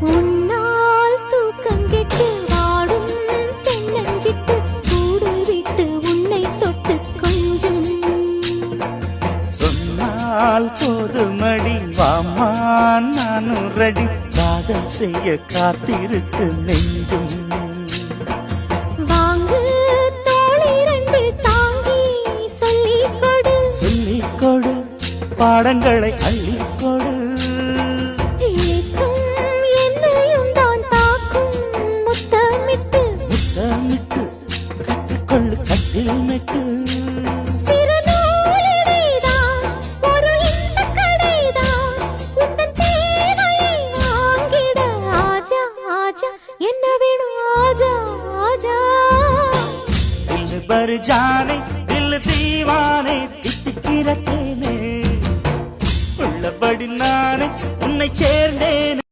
உன்னால் தூக்கம் கெட்டு வாடும் தென்னஞ்சிட்டு கூடு விட்டு உன்னை தொட்டு கொஞ்சம் சொன்னால் போதுமடி வாமா நானும் ரெடி காதல் செய்ய காத்திருக்கு நெஞ்சும் வாங்கு தோளிரண்டு தாங்கி சொல்லிக்கொடு சொல்லிக்கொடு பாடங்களை அள்ளிக்கொடு ஏக்கும் என்னையும் தான் தாக்கும் முத்தமிட்டு முத்தமிட்டு கற்றுக்கொள்ளு கட்டில் மெட்டு சிறு நூலிடைதான் ஒரு இன்பக் கடைதான் உந்தன் தேவையை வாங்கிட ஆஜா ஆஜா என்ன வேணும் ஆஜா ஆஜா दिल भर जाने दिल दीवाने தித்திக்கிற தேனே உள்ளபடி நானே உன்னை சேர்ந்தேன்